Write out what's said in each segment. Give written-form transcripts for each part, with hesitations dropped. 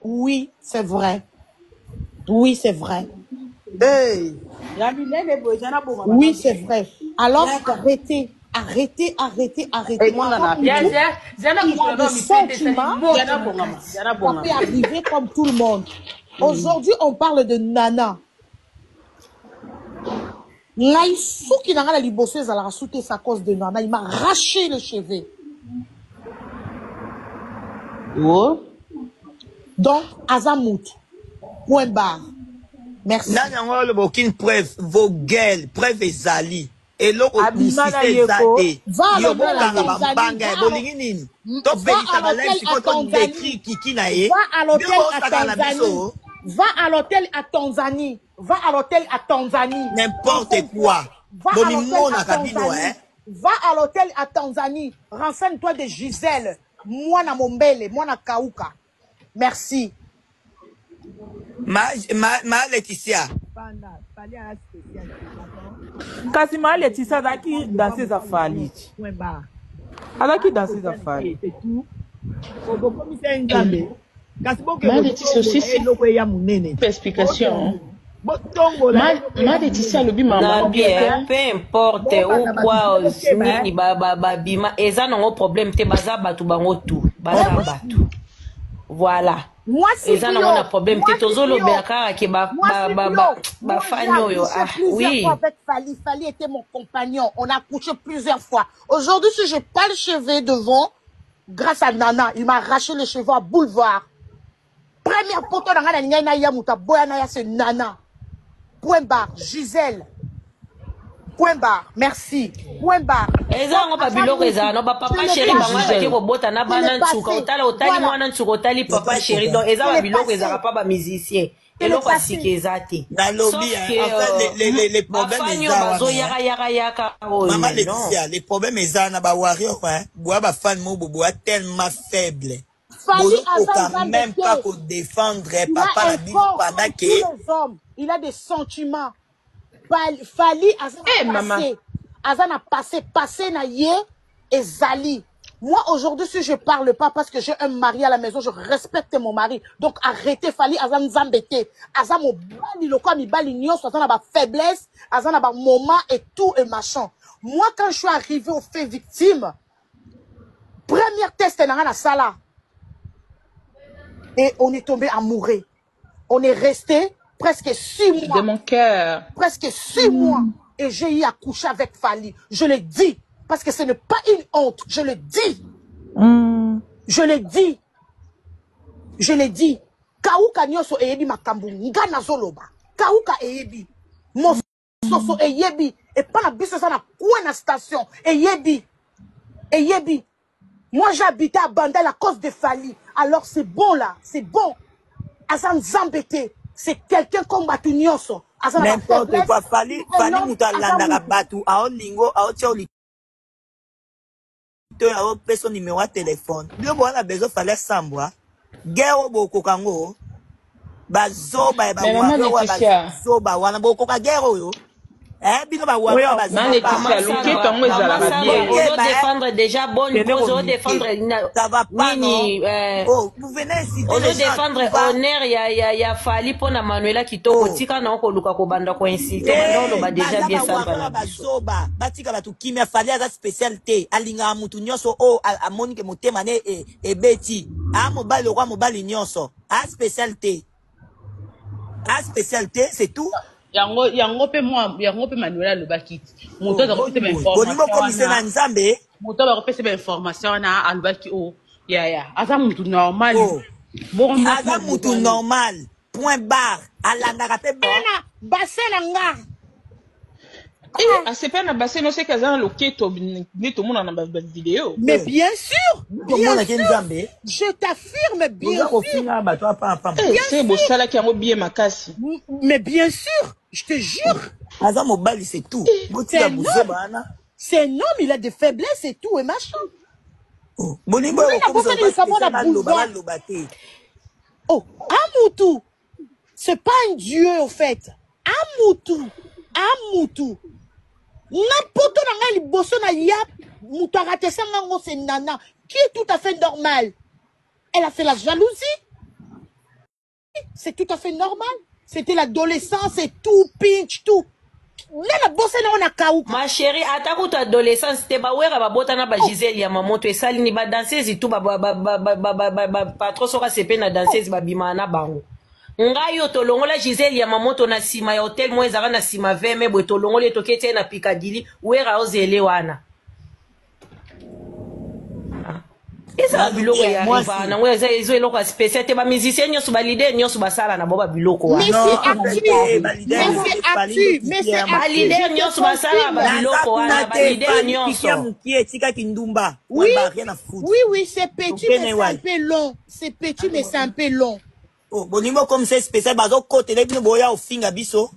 Oui, c'est vrai. Oui, c'est vrai. Hey. Oui, c'est vrai. Alors, arrêtez. Arrêtez. Hey, mon nana, Il a des sentiments. Ça peut arriver comme tout le monde. Aujourd'hui, on parle de Nana. Là, il faut qu'il n'a la libosseuse à la rassouter sa cause de Nana. Il m'a arraché les cheveux. Oh. Donc, Azamout. Point barre. Merci. N'a aucune preuve. Vos gueules, preuve ezali. Et l'autre, Va à l'hôtel à Tanzanie. Va à l'hôtel à Tanzanie. Va à l'hôtel à Tanzanie. N'importe quoi. Va à l'hôtel à Tanzanie. Va à l'hôtel à Tanzanie. Renseigne-toi de Gisèle. Moi na Mombele. Moi na Kauka. Merci. Ma Laetitia. Quasiment Laetitia qui dans ses affaires. Alors qui dans ses affaires. Ma Laetitia aussi c'est une explication. Ma Laetitia le bima peu importe ou quoi nini bima eza nango problème te baza batu bango tout baza batu. Voilà. Moi, si ils en ont un problème. Tu oui. Avec Fali était mon compagnon. On a couché plusieurs fois. Aujourd'hui, si je pas le cheveu devant, grâce à Nana, il m'a arraché les cheveux à boulevard. Première photo dans la c'est Nana. Point barre. Gisèle. Point barre. Merci. Point barre. Papa chéri papa chéri donc pas musicien et le les problèmes maman Laetitia les problèmes na ba warrior bois ba fan mo bois tellement faible même pas pour défendre papa la Bible pendant que il a des sentiments. Fali Azana passé na ye et Zali. Moi aujourd'hui si je parle pas parce que j'ai un mari à la maison, je respecte mon mari. Donc arrêtez Fali Azan zambete. Azan mo bali loko mi bali nyonso azana ba faiblesse, azana ba moment et tout et machin. Moi quand je suis arrivé au fait victime, première test na na sala. Et on est tombé amoureux. On est resté presque 6 mois. De mon cœur. Presque 6 mois. Et j'ai eu à coucher avec Fali. Je le dis. Parce que ce n'est pas une honte. Je le dis. Je le dis. Je le dis. Kauka nyoso eyebi makambu. Ngana zoloba. Kauka eyebi. Mososo eyebi. Et pas la bise ça na coin na station. Eyebi. Eyebi. Moi j'habitais à Bandel à cause de Fali. Alors c'est bon là. C'est bon. Azan Zambete. C'est quelqu'un comme Batunyoso. N'importe quoi. Fali Moutalanda Batu. Ao Lingo. Ao Tchaoli. Ao personne numéro de téléphone. Bien bon, on a besoin de faire sambwa. Guerre boko kango. Bazoba ba bazoba wana boko ka guerre yo. Bino ba wana bazoba. Défendre déjà bonne cause, défendre ça va pas nini oh vous venez ici défendre honneur ya Fali pona Manuela kitoko tika na ko luka ko banda ko inciter bando ba déjà bien samba bazoba batika batu kimia Fali za spécialité alinga mutu nyonso o amonike motema ne ebeti a mobali kwa mobali nyonso a spécialité c'est tout. yango pe Manuela le bakit moto da ko pe information moto ba ko pe information na albaki o ya aza mutu normal aza mutu normal point barre alanda ka pe bana basenanga c'est pas na bassin non c'est kaza le keto ni tout monde na vidéo mais bien sûr je t'affirme bien sûr c'est beau ça là qui a bien makasi mais bien sûr je te jure aza mobali c'est tout c'est un homme il a des faiblesses et tout et machin oh Amoutou c'est pas un dieu au fait Amoutou n'importe dans le bosso na yap mutarate sangango c'est Nana qui est tout à fait normal. Elle a fait la jalousie. C'est tout à fait normal. C'était l'adolescence et tout, pinch, tout. La bosse on a kaou. Ma chérie, attaque ta adolescence, c'était pas ouais, ba botana ba Gisèle ya maman to esali ni ba danseuse tout ba patron sera CP na danseuse ba bimana bango. Ngayo to longola Gisèle ya maman to na sima ya hotel mo ezaka na sima veme bo to longola tokete na Piccadilly wera ozele wana. Eza biloko ya riva na ngwe eza ezo eloko spécial te ba musicien nyoso ba leader nyoso ba sala na boba biloko wana. Mais c'est actu. Mais c'est ba leader nyoso ba sala ba biloko wana ba leader nyoso. Oui, oui, c'est petit mais c'est un peu long. C'est petit mais c'est un peu long. Oh, bon niveau comme c'est spécial bazo côté les bino boya au finga biso.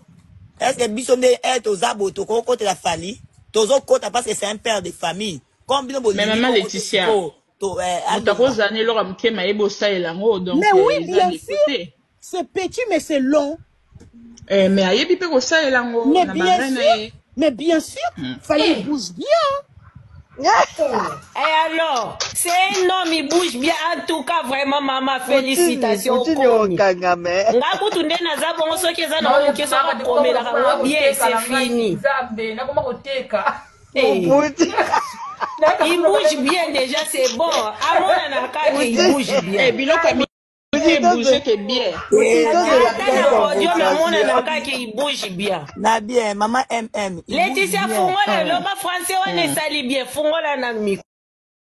Est-ce que biso ne est aux abo to côté la famille? Tozo côté parce que c'est un père de famille. Comme bino bo. Mais maman Laetitia. Mais oui, bien sûr. C'est petit, mais c'est long. Mais bien sûr, fallait bouge bien. Et alors, c'est un homme, il bouge bien. En tout cas, vraiment, maman, félicitations. C'est fini. Il bouge bien déjà, c'est bon. À mon avis, il bouge bien. Il bouge bien. Il bouge bien. Na bien, maman MM. Laetitia Fungola, l'homme français, on est sali bien. Fungola na micro.